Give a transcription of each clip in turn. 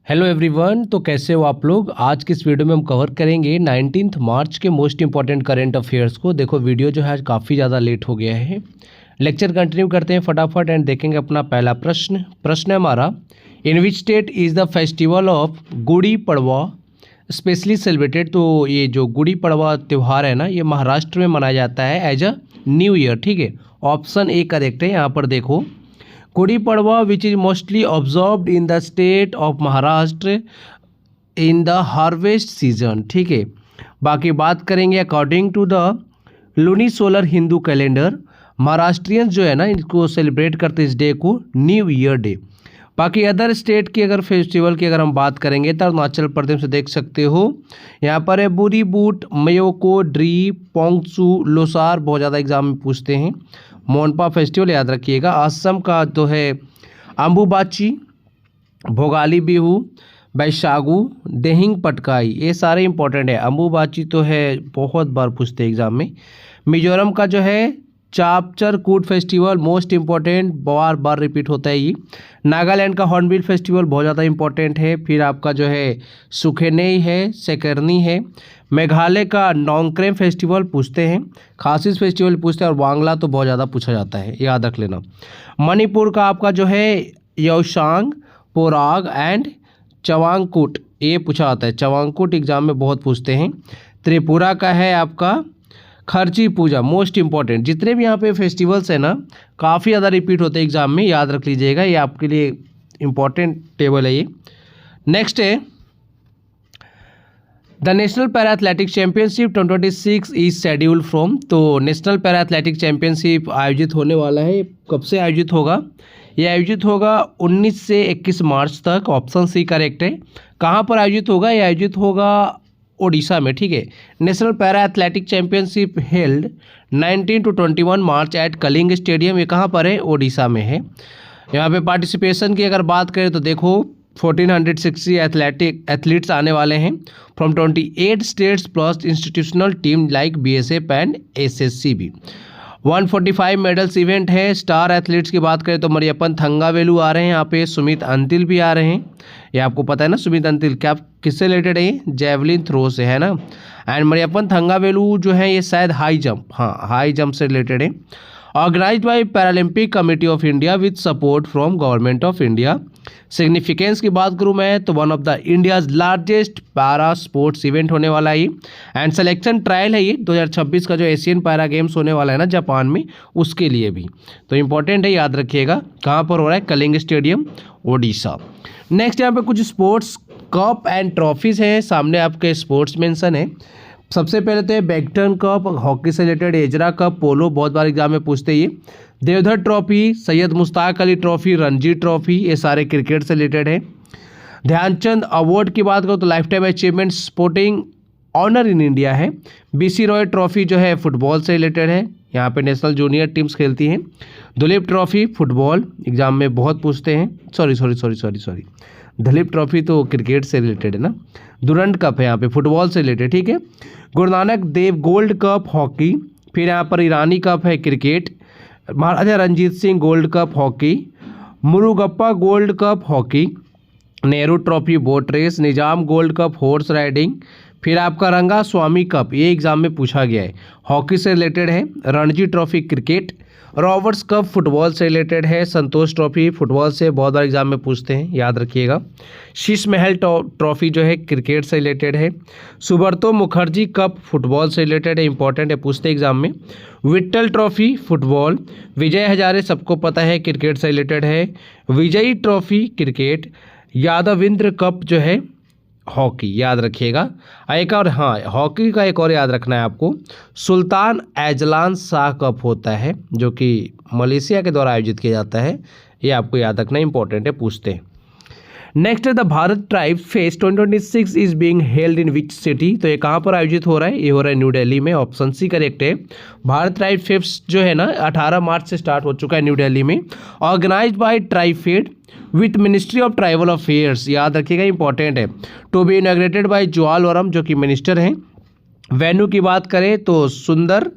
Hello everyone. तो कैसे हो आप लोग। आज की इस वीडियो में हम कवर करेंगे 19 मार्च के मोस्ट इंपॉर्टेंट करंट अफेयर्स को। देखो वीडियो जो है आज काफ़ी ज़्यादा लेट हो गया है। लेक्चर कंटिन्यू करते हैं फटाफट एंड देखेंगे अपना पहला प्रश्न है हमारा, in which state is the festival of Gudi Padwa specially celebrated. तो ये जो गुड़ी पड़वा त्यौहार है ना, ये महाराष्ट्र में मनाया जाता है एज अ न्यू ईयर। ठीक है, ऑप्शन ए करेक्ट है। यहाँ पर देखो Gudi Padwa which is mostly observed in the state of Maharashtra in the harvest season. ठीक है, बाकी बात करेंगे according to the luni solar Hindu calendar, Maharashtrians जो है ना इनको सेलिब्रेट करते इस डे को न्यू ईयर डे। बाकी अदर स्टेट की अगर फेस्टिवल की अगर हम बात करेंगे तो अरुणाचल प्रदेश से देख सकते हो, यहाँ पर है बुरी बूट, मयोको, ड्री, पोंगसू, लोसार, बहुत ज़्यादा एग्जाम में पूछते हैं। मोनपा फेस्टिवल याद रखिएगा। असम का तो है अम्बुबाची, भोगाली बिहू, बैशागु, देहिंग पटकाई, ये सारे इंपॉर्टेंट है। अम्बुबाची तो है बहुत बार पूछते हैं एग्जाम में। मिजोरम का जो है चापचर कूट फेस्टिवल मोस्ट इंपॉर्टेंट, बार बार रिपीट होता है ये। नागालैंड का हॉर्नबिल फेस्टिवल बहुत ज़्यादा इंपॉर्टेंट है। फिर आपका जो है सुखेनेई है, सेकरनी है। मेघालय का नोंगक्रेम फेस्टिवल पूछते हैं, खासिस फेस्टिवल पूछते हैं, और वांगला तो बहुत ज़्यादा पूछा जाता है, याद रख लेना। मणिपुर का आपका जो है योशांग, पोराग एंड चवांगकुट, ये पूछा जाता है। चवांगकुट एग्जाम में बहुत पूछते हैं। त्रिपुरा का है आपका खर्ची पूजा मोस्ट इंपॉर्टेंट। जितने भी यहाँ पे फेस्टिवल्स है ना काफ़ी ज़्यादा रिपीट होते हैं एग्जाम में, याद रख लीजिएगा, ये आपके लिए इंपॉर्टेंट टेबल है ये। नेक्स्ट है the national para athletics championship 2026 is scheduled from. तो नेशनल पैरा एथलेटिक्स चैंपियनशिप आयोजित होने वाला है, कब से आयोजित होगा? ये आयोजित होगा 19 से 21 मार्च तक, ऑप्शन सी करेक्ट है। कहाँ पर आयोजित होगा? ये आयोजित होगा ओडिशा में। ठीक है, national para athletic championship held 19 to 21 March at Kalinga stadium, ये कहाँ पर है? ओडिशा में है। यहाँ पे पार्टिसिपेशन की अगर बात करें तो देखो 1460 एथलीट्स आने वाले हैं from 28 states plus institutional team like BSF and SSC भी। 145 मेडल्स इवेंट है। स्टार एथलीट्स की बात करें तो मरियप्पन थंगावेलु आ रहे हैं यहाँ पे, सुमित अंतिल भी आ रहे हैं। ये आपको पता है ना, सुमित अंतिल क्या किससे रिलेटेड है? ये जेवलिन थ्रो से है ना। एंड मरियप्पन थंगावेलु जो है ये शायद हाई जंप, हाँ हाई जंप से रिलेटेड है। Organised by paralympic committee of India with support from government of India. Significance की बात करूं मैं तो one of the India's largest para sports event होने वाला है ये। एंड सिलेक्शन ट्रायल है ये 2026 का जो एशियन पैरा गेम्स होने वाला है ना जापान में, उसके लिए भी तो इंपॉर्टेंट है, याद रखिएगा। कहाँ पर हो रहा है? कलिंग स्टेडियम, ओडिशा। नेक्स्ट यहाँ पे कुछ स्पोर्ट्स कप एंड ट्रॉफीज हैं, सामने आपके स्पोर्ट्स मेंशन है। सबसे पहले तो है बैगटन कप, हॉकी से रिलेटेड, एजरा कप, पोलो, बहुत बार एग्जाम में पूछते हैं ये। Deodhar trophy, Syed Mushtaq Ali trophy, Ranji trophy, ये सारे क्रिकेट से रिलेटेड है। ध्यानचंद अवार्ड की बात करो तो lifetime achievement sporting honour in India है। बीसी रॉय ट्रॉफी जो है फुटबॉल से रिलेटेड है, यहाँ पे नेशनल जूनियर टीम्स खेलती हैं। दुलीप ट्रॉफी फुटबॉल, एग्जाम में बहुत पूछते हैं। सॉरी दुलीप ट्रॉफी तो क्रिकेट से रिलेटेड है ना। दुरंत कप है यहाँ पे फुटबॉल से रिलेटेड। ठीक है, Guru Nanak Dev gold cup hockey, फिर यहाँ पर ईरानी कप है cricket, Maharaja Ranjit Singh gold cup hockey, Murugappa gold cup hockey, Nehru trophy boat race, Nizam gold cup horse riding, फिर आपका रंगा स्वामी कप, ये एग्जाम में पूछा गया है, हॉकी से रिलेटेड है। Ranji trophy cricket, Roberts cup football से रिलेटेड है। संतोष ट्रॉफी फुटबॉल से बहुत बार एग्जाम में पूछते हैं, याद रखिएगा। शीश महल ट्रॉफी जो है क्रिकेट से रिलेटेड है। सुब्रतो मुखर्जी कप फुटबॉल से रिलेटेड है, इंपॉर्टेंट है, पूछते एग्जाम में। विट्ठल ट्रॉफी फुटबॉल, विजय हजारे सबको पता है क्रिकेट से रिलेटेड है। विजयी ट्रॉफी क्रिकेट, यादविंद्र कप जो है हॉकी, याद रखिएगा। एक और, हाँ हॉकी का एक और याद रखना है आपको, सुल्तान एजलान शाह कप होता है जो कि मलेशिया के द्वारा आयोजित किया जाता है, ये आपको याद रखना इंपॉर्टेंट है, पूछते हैं। नेक्स्ट है the Bharat tribe fest 2026 is being held in which city. तो ये कहाँ पर आयोजित हो रहा है? ये हो रहा है न्यू दिल्ली में, ऑप्शन सी करेक्ट है। भारत ट्राइब फेस्ट जो है ना 18 मार्च से स्टार्ट हो चुका है न्यू दिल्ली में। Organised by TRIFED with ministry of tribal affairs, याद रखिएगा इंपॉर्टेंट है। To be inaugurated by Jual Oram जो कि मिनिस्टर हैं। वेन्यू की बात करें तो सुंदर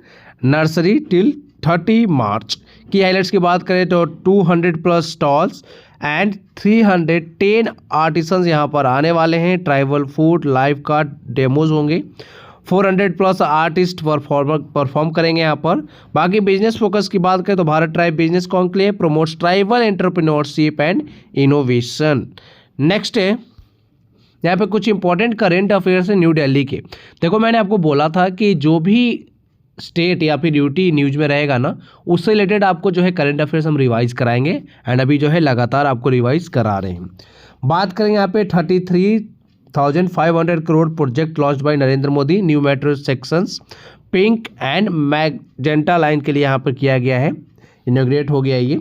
नर्सरी टिल 30 मार्च। की हाईलाइट्स की बात करें तो 200 प्लस स्टॉल्स एंड 310 आर्टिसंस यहाँ पर आने वाले हैं। ट्राइबल फूड लाइव का डेमोज होंगे। 400 प्लस आर्टिस्ट परफॉर्म करेंगे यहाँ पर। बाकी बिजनेस फोकस की बात करें तो Bharat tribe business conclave promotes tribal entrepreneurship and innovation. Next है यहाँ पे कुछ इंपॉर्टेंट करेंट अफेयर्स है न्यू दिल्ली के। देखो मैंने आपको बोला था कि जो भी स्टेट या फिर यूटी न्यूज में रहेगा ना, उससे रिलेटेड आपको जो है करंट अफेयर्स हम रिवाइज कराएंगे एंड अभी जो है लगातार आपको रिवाइज करा रहे हैं। बात करें यहाँ पे 33,500 crore project launch by Narendra Modi. New metro sections pink and magenta line के लिए यहाँ पर किया गया है, इनॉग्रेट हो गया ये।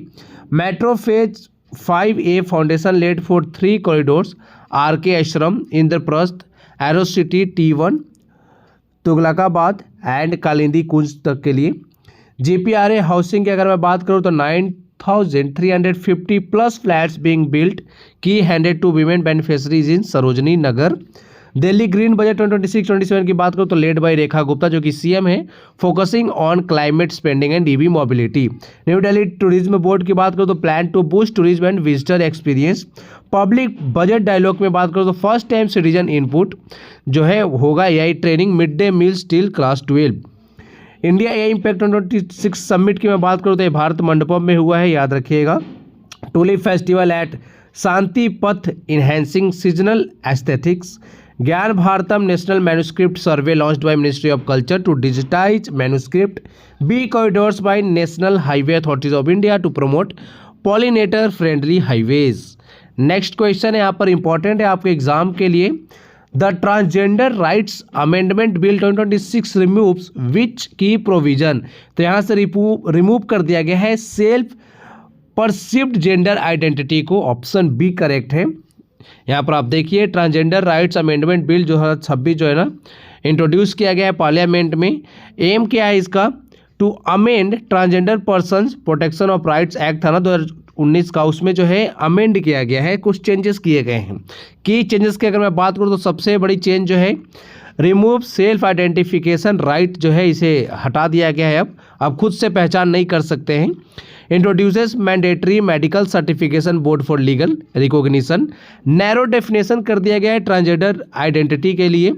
Metro phase 5A foundation laid for 3 corridors RK Ashram, Indraprastha, aero city, T1 Tughlakabad and Kalindi Kunj तक के लिए। GPRA हाउसिंग की अगर मैं बात करूँ तो 9,350 प्लस फ्लैट्स बीइंग बिल्ट की handed to women beneficiaries in Sarojini Nagar. Delhi green budget 2026-27 की बात करूँ तो लेड बाय रेखा गुप्ता जो कि CM है, focusing on climate spending and EV mobility. New Delhi tourism board की बात करूँ तो plan to boost tourism and visitor experience. Public budget dialogue में बात करूँ तो फर्स्ट टाइम सिटीजन इनपुट जो है होगा AI training mid day meal still class 12। India AI impact 2026 summit की मैं बात करूँ तो ये भारत मंडपम में हुआ है, याद रखिएगा। टूलिप फेस्टिवल एट शांति पथ enhancing seasonal aesthetics. Gyan Bharatam national manuscript survey launched by ministry of culture to digitize manuscript. Bee corridors by national highway authorities of India to promote pollinator friendly highways. Next question है यहाँ पर important है आपके exam के लिए। The transgender rights amendment bill 2026 removes which key provision. तो यहाँ से रिमूव कर दिया गया है सेल्फ परसिव्ड जेंडर आइडेंटिटी को, ऑप्शन बी करेक्ट है। यहाँ पर आप देखिए ट्रांसजेंडर राइट्स अमेंडमेंट बिल 2026 जो है ना इंट्रोड्यूस किया गया है पार्लियामेंट में। एम क्या है इसका, to amend transgender persons protection of rights act था ना 2019 का, उसमें जो है अमेंड किया गया है, कुछ चेंजेस किए गए हैं। की चेंजेस की अगर मैं बात करूँ तो सबसे बड़ी चेंज जो है रिमूव सेल्फ आइडेंटिफिकेशन राइट जो है इसे हटा दिया गया है। अब खुद से पहचान नहीं कर सकते हैं। Introduces mandatory medical certification board for legal recognition. Narrow definition कर दिया गया है ट्रांसजेंडर आइडेंटिटी के लिए।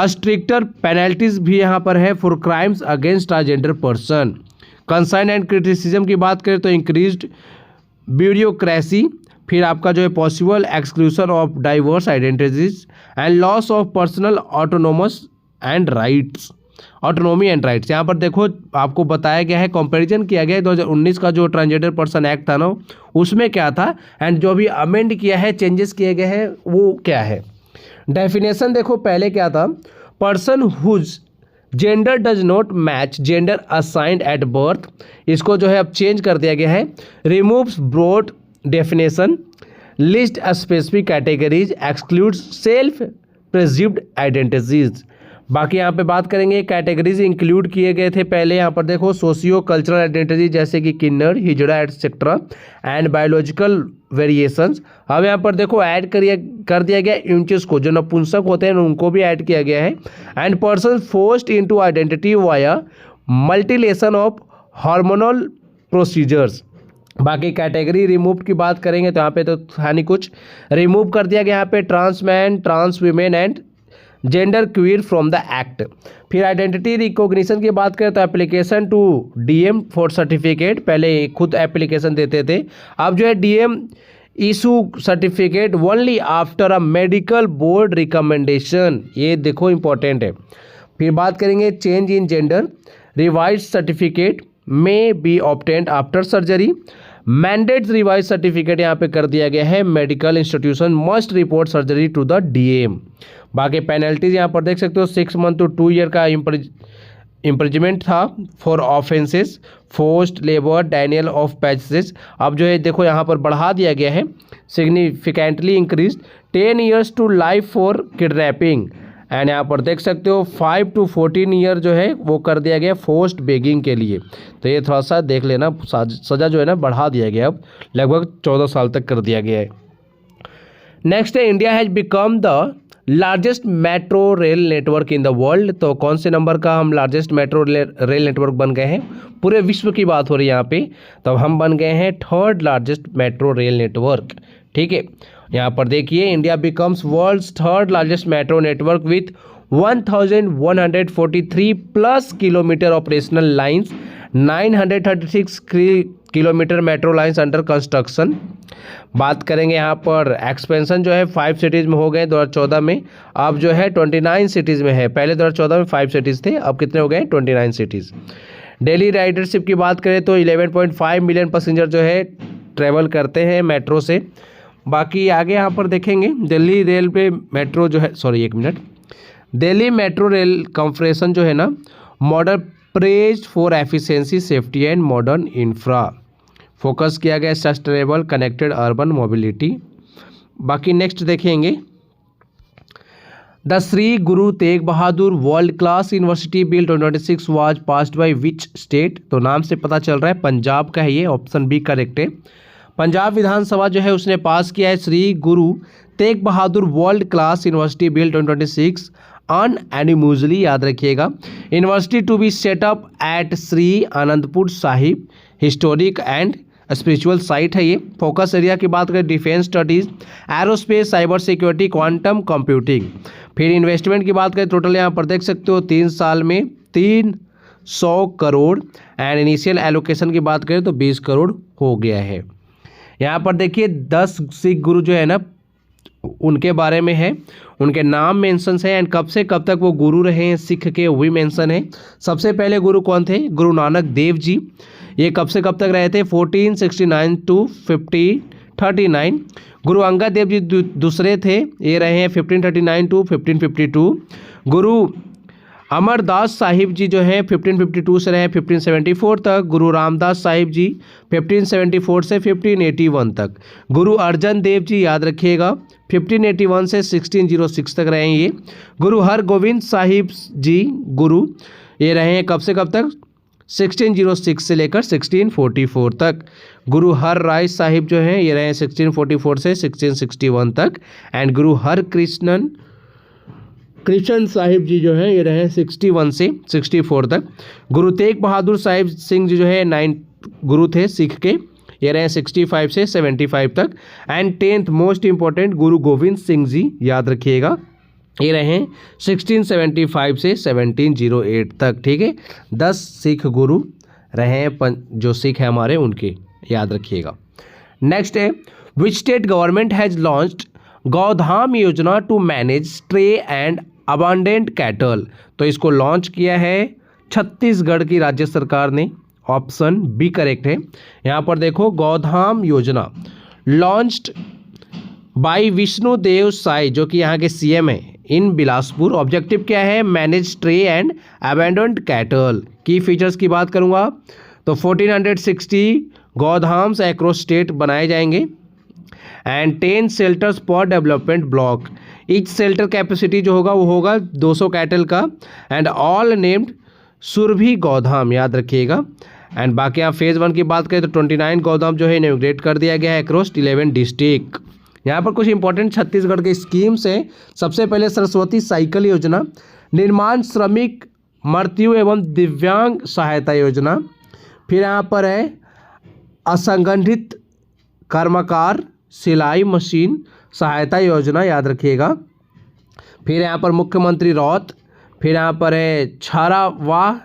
स्ट्रिक्टर पेनल्टीज भी यहाँ पर है for crimes against transgender person. Concern and criticism की बात करें तो इंक्रीज्ड ब्यूरोक्रेसी, फिर आपका जो है possible exclusion of diverse identities and loss of personal autonomy and rights. यहाँ पर देखो आपको बताया गया है, कंपैरिजन किया गया है 2019 का जो ट्रांसजेंडर पर्सन एक्ट था ना उसमें क्या था एंड जो भी अमेंड किया है चेंजेस किए गए हैं वो क्या है। डेफिनेशन देखो पहले क्या था, person whose gender does not match gender assigned at birth, इसको जो है अब चेंज कर दिया गया है। Removes broad definition, list specific categories, excludes self perceived identities. बाकी यहाँ पे बात करेंगे कैटेगरीज इंक्लूड किए गए थे पहले, यहाँ पर देखो सोशियो कल्चरल आइडेंटिटी जैसे कि किन्नर, हिजड़ा एटसेट्रा एंड बायोलॉजिकल वेरिएशंस। अब यहाँ पर देखो ऐड कर दिया गया इंचेस को, जो नपुंसक होते हैं उनको भी ऐड किया गया है। And person forced into identity via mutilation of hormonal procedures. बाकी कैटेगरी रिमूव की बात करेंगे तो यहाँ पे तो था नहीं कुछ, रिमूव कर दिया गया यहाँ पे trans man, trans women and gender queer from the act. फिर आइडेंटिटी रिकॉग्निशन की बात करें तो application to DM for certificate, पहले खुद एप्लीकेशन देते थे, अब जो है DM issue certificate only after a medical board recommendation, ये देखो इंपॉर्टेंट है। फिर बात करेंगे change in gender, revise certificate may be obtained after surgery. Mandate revise certificate यहाँ पे कर दिया गया है, medical institution must report surgery to the DM। बाकी पेनल्टीज यहाँ पर देख सकते हो 6 मंथ टू 2 ईयर का इम्प्रिजमेंट था for offences forced labour denial of passage. अब जो है देखो यहाँ पर बढ़ा दिया गया है, significantly increase 10 years to life for kidnapping. And यहाँ पर देख सकते हो 5 to 14 ईयर जो है वो कर दिया गया फोर्स्ड बेगिंग के लिए। तो ये थोड़ा सा देख लेना, सज़ा जो है ना बढ़ा दिया गया, अब लगभग 14 साल तक कर दिया गया है। नेक्स्ट है India has become the largest metro rail network in the world, तो कौन से नंबर का हम लार्जेस्ट मेट्रो रेल नेटवर्क बन गए हैं? पूरे विश्व की बात हो रही है यहाँ पे, तो हम बन गए हैं third largest metro rail network. ठीक है, यहाँ पर देखिए, India becomes world's third largest metro network with 1143 plus kilometre operational lines, 936 kilometre metro lines under construction. बात करेंगे यहाँ पर एक्सपेंशन जो है 5 सिटीज़ में हो गए 2014 में, अब जो है 29 सिटीज़ में है। पहले 2014 में 5 सिटीज़ थे, अब कितने हो गए? 29 सिटीज़। डेली राइडरशिप की बात करें तो 11.5 मिलियन पैसेंजर जो है ट्रैवल करते हैं मेट्रो से। बाकी आगे यहाँ पर देखेंगे दिल्ली रेलवे मेट्रो जो है, दिल्ली मेट्रो रेल कॉर्पोरेशन जो है ना, model praise for efficiency, safety and modern infra, focus किया गया सस्टेनेबल कनेक्टेड अर्बन मोबिलिटी। बाकी नेक्स्ट देखेंगे, the Shri Guru Tegh Bahadur world class university bill 2026 was passed by which state, तो नाम से पता चल रहा है पंजाब का है ये, ऑप्शन बी करेक्ट है। पंजाब विधानसभा जो है उसने पास किया है Shri Guru Tegh Bahadur world class university bill 2026 unanimously, याद रखिएगा। University to be set up at Shri Anandpur Sahib, historic and spiritual site है ये। फोकस एरिया की बात करें defence studies, aerospace, cyber security, quantum computing. फिर इन्वेस्टमेंट की बात करें, टोटल यहाँ पर देख सकते हो 3 साल में 300 करोड़, एंड इनिशियल एलोकेशन की बात करें तो 20 करोड़ हो गया है। यहाँ पर देखिए 10 सिख गुरु जो है ना, उनके बारे में है, उनके नाम मेंशन है, एंड कब से कब तक वो गुरु रहे हैं सिख के, वो भी मेंशन है। सबसे पहले गुरु कौन थे? गुरु नानक देव जी। ये कब से कब तक रहे थे? 1469 टू 1539। गुरु अंगद देव जी दूसरे थे, ये रहे हैं 1539 टू 1552। गुरु अमरदास साहिब जी जो है 1552 से रहे 1574 तक। गुरु रामदास साहिब जी 1574 से 1581 तक। गुरु अर्जन देव जी, याद रखिएगा, 1581 से 1606 तक रहे हैं ये। गुरु हरगोविंद साहिब जी गुरु, ये रहे हैं कब से कब तक? 1606 से लेकर 1644 तक। गुरु हर राय साहिब जो हैं ये रहे 1644 से 1661 तक। एंड गुरु हर कृष्ण साहिब जी जो हैं ये रहे 61 से 64 तक। गुरु तेग बहादुर साहिब सिंह जी जो है 9 गुरु थे सिख के, ये रहे 65 से 75 तक। एंड 10th मोस्ट इंपॉर्टेंट गुरु गोविंद सिंह जी, याद रखिएगा, ये रहे 1675 से 1708 तक। ठीक है, 10 सिख गुरु रहे जो सिख है हमारे, उनके याद रखिएगा। नेक्स्ट है, which state government has launched Gaudham Yojana to manage stray and abandoned cattle, तो इसको लॉन्च किया है छत्तीसगढ़ की राज्य सरकार ने, ऑप्शन बी करेक्ट है। यहाँ पर देखो, गौधाम योजना लॉन्च्ड बाय विष्णुदेव साई जो कि यहाँ के सीएम है इन बिलासपुर। ऑब्जेक्टिव क्या है? Manage stray and abandoned cattle. की फीचर्स की बात करूँगा तो 1460 गौधाम्स एक्रॉस स्टेट बनाए जाएंगे, एंड 10 शेल्टर्स पर development block. Each shelter capacity जो होगा वो होगा 200 कैटल का, एंड ऑल नेम्ड सुरभि गौधाम, याद रखिएगा। एंड बाकी यहाँ फेज़ 1 की बात करें तो 29 गौधाम जो है इनॉग्रेट कर दिया गया है अक्रॉस 11 डिस्ट्रिक्ट। यहाँ पर कुछ इंपॉर्टेंट छत्तीसगढ़ के स्कीम्स हैं। सबसे पहले सरस्वती साइकिल योजना, निर्माण श्रमिक मृत्यु एवं दिव्यांग सहायता योजना। फिर यहाँ पर है असंगठित कर्मकार सिलाई मशीन सहायता योजना, याद रखिएगा। फिर यहाँ पर मुख्यमंत्री रौत। फिर यहाँ पर है छारावाह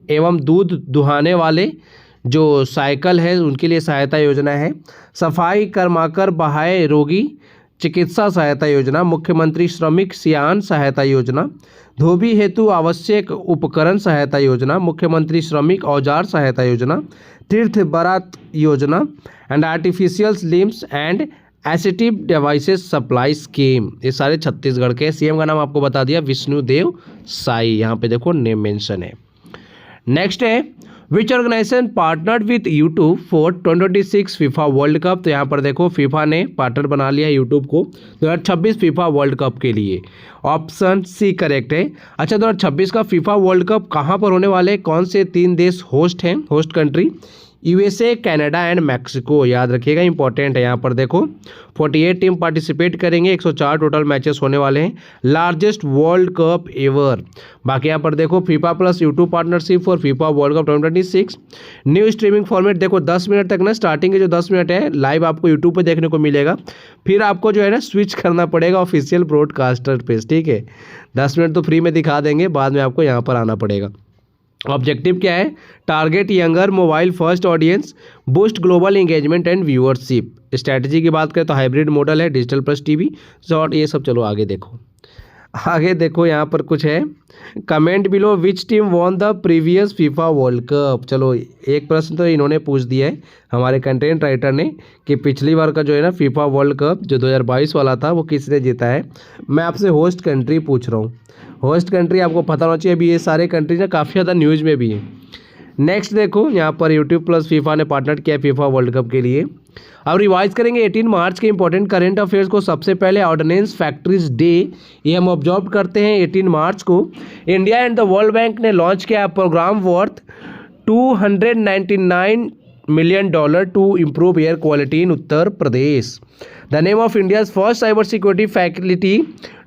एवं दूध दुहाने वाले जो साइकिल है उनके लिए सहायता योजना है। सफाई कर्मकर बहाए रोगी चिकित्सा सहायता योजना, मुख्यमंत्री श्रमिक सियान सहायता योजना, धोबी हेतु आवश्यक उपकरण सहायता योजना, मुख्यमंत्री श्रमिक औजार सहायता योजना, Tirth Barat Yojana, and artificial limbs and assistive devices supply scheme. ये सारे छत्तीसगढ़ के। सीएम का नाम आपको बता दिया, विष्णुदेव साई, यहाँ पे देखो नेम मेंशन है। नेक्स्ट है, which organization partnered with YouTube for 2026 FIFA world cup, तो यहाँ पर देखो फीफा ने पार्टनर बना लिया यूट्यूब को 2026 फीफा वर्ल्ड कप के लिए, ऑप्शन सी करेक्ट है। अच्छा, 2026 का फीफा वर्ल्ड कप कहाँ पर होने वाले, कौन से 3 देश होस्ट हैं, host country? USA, Canada and Mexico. याद रखिएगा, इंपॉर्टेंट है। यहाँ पर देखो 48 टीम पार्टिसिपेट करेंगे, 104 टोटल मैचेस होने वाले हैं, लार्जेस्ट वर्ल्ड कप एवर। बाकी यहाँ पर देखो FIFA plus YouTube partnership for FIFA world cup 2026, new streaming format. देखो 10 मिनट तक ना, स्टार्टिंग के जो 10 मिनट है लाइव आपको यूट्यूब पे देखने को मिलेगा, फिर आपको जो है ना स्विच करना पड़ेगा ऑफिशियल ब्रॉडकास्टर पे, ठीक है। 10 मिनट तो फ्री में दिखा देंगे, बाद में आपको यहाँ पर आना पड़ेगा। ऑब्जेक्टिव क्या है? Target younger mobile first audience, boost global engagement and viewership. Strategy की बात करें तो हाइब्रिड मॉडल है, डिजिटल प्लस टीवी शॉर्ट, ये सब। चलो आगे देखो, आगे देखो यहाँ पर कुछ है। Comment below which team won the previous FIFA world cup. चलो एक प्रश्न तो इन्होंने पूछ दिया है हमारे कंटेंट राइटर ने कि पिछली बार का जो है ना फीफा वर्ल्ड कप जो 2022 वाला था वो किसने जीता है। मैं आपसे होस्ट कंट्री पूछ रहा हूँ, होस्ट कंट्री आपको पता होना चाहिए। अभी ये सारे कंट्री ना काफ़ी ज़्यादा न्यूज़ में भी है। नेक्स्ट देखो यहाँ पर यूट्यूब प्लस फीफा ने पार्टनर किया फीफा वर्ल्ड कप के लिए। अब रिवाइज करेंगे 18 मार्च के इंपॉर्टेंट करंट अफेयर्स को। सबसे पहले ऑर्डिनेंस फैक्ट्रीज डे, ये हम ऑब्जर्व करते हैं 18 मार्च को। India and the world bank ने लॉन्च किया programme worth $299 million to improve air quality in Uttar Pradesh. The name of India's first cybersecurity facility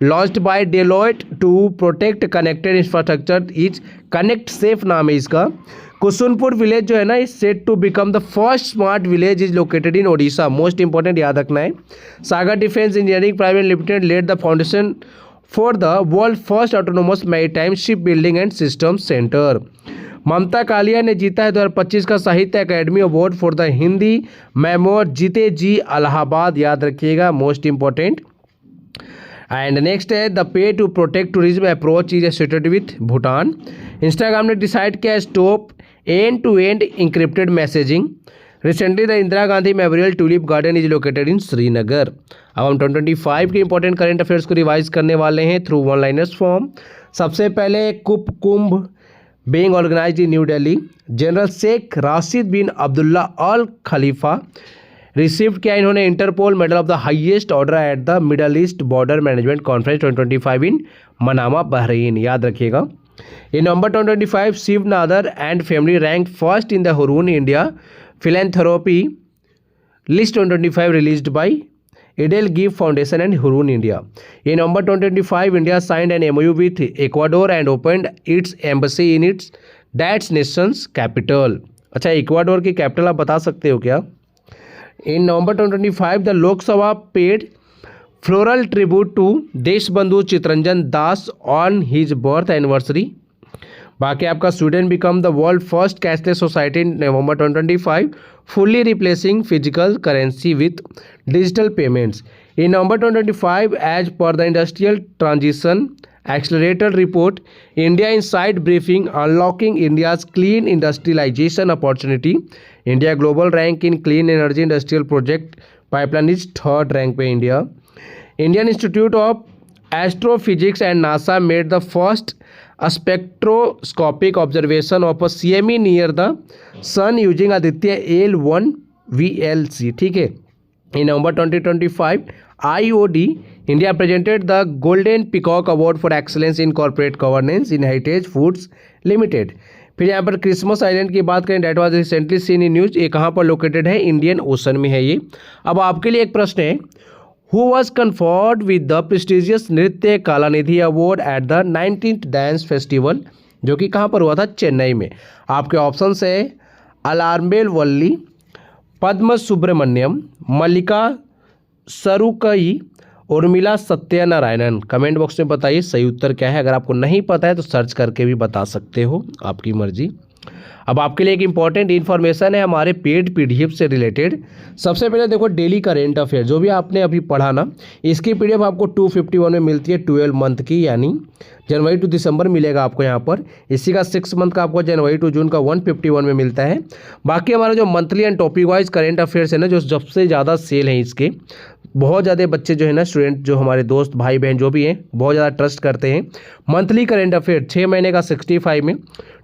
launched by Deloitte to protect connected infrastructure is Connect Safe नाम है इसका। कुसुनपुर village जो है ना is set to become the first smart village is located in Odisha. Most important याद रखना है। Sagar defence engineering private limited laid the foundation for the world first autonomous maritime ship building and system centre. Mamata Kalia ने जीता है 2025 का Sahitya academy award for the Hindi memoir, Jeete Jee Allahabad. याद रखिएगा, most important. And next है the pay to protect tourism approach is associated with Bhutan. Instagram ने decide किया stop end to end encrypted messaging. Recently the Indira Gandhi memorial tulip garden is located in Srinagar. अब हम 2025 के important current affairs को revise करने वाले हैं थ्रू वन लाइनर्स फॉर्म। सबसे पहले Kumbh being organized in New Delhi, general Sheikh Rashid bin Abdullah Al Khalifa received किया इन्होंने Interpol medal of the highest order at the middle east border management conference 2025 in Manama, Bahrain. याद रखिएगा। In November 2025 Shiv Nadar and family rank first in the Hurun India philanthropy list 2025 released by Edel Give Foundation and Hurun India. In November 2025, India signed an MOU with Ecuador and opened its embassy in that nation's capital. अच्छा, Ecuador की capital आप बता सकते हो क्या? In November 2025, the Lok Sabha paid floral tribute to Deshbandhu Chitranjan Das on his birth anniversary. बाकी आपका Sweden become the world first cashless society in November 2025, fully replacing physical currency with digital payments. In November 2025, as per the industrial transition accelerator report, India inside briefing unlocking India's clean industrialization opportunity. India global rank in clean energy industrial project pipeline is 3rd rank पे India. Indian institute of astrophysics and NASA made the first spectroscopic observation of a CME near the sun using Aditya L1 VLC, ठीक है। In November 2025, IOD India presented the Golden Peacock Award for Excellence in Corporate Governance in Heritage Foods Limited। फिर यहाँ पर Christmas island की बात करें, that was recently seen in news. ये कहाँ पर लोकेटेड है? इंडियन ओशन में है ये। अब आपके लिए एक प्रश्न है, who was conferred with the prestigious नृत्य Kalanidhi award at the 19th dance festival, जो कि कहाँ पर हुआ था? चेन्नई में। आपके ऑप्शन है अलार्मेल वल्ली, पद्म सुब्रमण्यम, मल्लिका सरुकई, उर्मिला सत्यनारायणन। कमेंट बॉक्स में बताइए सही उत्तर क्या है। अगर आपको नहीं पता है तो सर्च करके भी बता सकते हो, आपकी मर्जी। अब आपके लिए एक इंपॉर्टेंट इन्फॉर्मेशन है हमारे पेड पीडीएफ से रिलेटेड। सबसे पहले देखो डेली करेंट अफेयर जो भी आपने अभी पढ़ा ना, इसकी पीडीएफ आपको 251 में मिलती है 12 मंथ की, यानी जनवरी टू दिसंबर मिलेगा आपको यहाँ पर। इसी का 6 मंथ का आपको जनवरी टू जून का 151 में मिलता है। बाकी हमारा जो monthly and topic wise current affairs है ना, जो सबसे ज़्यादा सेल है इसके, बहुत ज़्यादा बच्चे जो है ना, स्टूडेंट जो हमारे दोस्त भाई बहन जो भी हैं, बहुत ज़्यादा ट्रस्ट करते हैं। मंथली करेंट अफेयर 6 महीने का 65 में,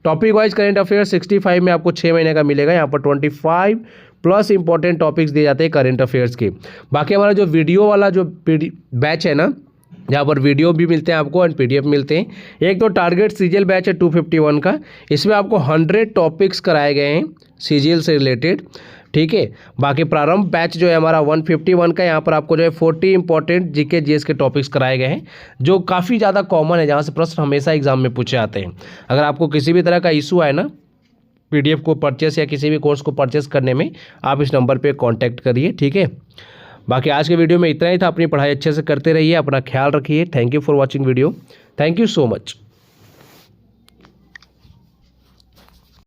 टॉपिक वाइज करेंट अफेयर 65 में आपको 6 महीने का मिलेगा। यहाँ पर 25 प्लस इंपॉर्टेंट टॉपिक्स दिए जाते हैं करेंट अफेयर्स के। बाकी हमारा जो वीडियो वाला जो बैच है ना, जहाँ पर वीडियो भी मिलते हैं आपको एंड पीडीएफ मिलते हैं। एक तो टारगेट सीजीएल बैच है 251 का, इसमें आपको 100 टॉपिक्स कराए गए हैं सीजीएल से रिलेटेड, ठीक है। बाकी प्रारंभ बैच जो है हमारा 151 का, यहाँ पर आपको जो है 40 इंपॉर्टेंट जीके जीएस के टॉपिक्स कराए गए हैं जो काफ़ी ज़्यादा कॉमन है, जहाँ से प्रश्न हमेशा एग्जाम में पूछे आते हैं। अगर आपको किसी भी तरह का इशू आए ना पीडीएफ को परचेस या किसी भी कोर्स को परचेस करने में, आप इस नंबर पे कांटेक्ट करिए, ठीक है। बाकी आज के वीडियो में इतना ही था। अपनी पढ़ाई अच्छे से करते रहिए, अपना ख्याल रखिए। Thank you for watching video. Thank you so much.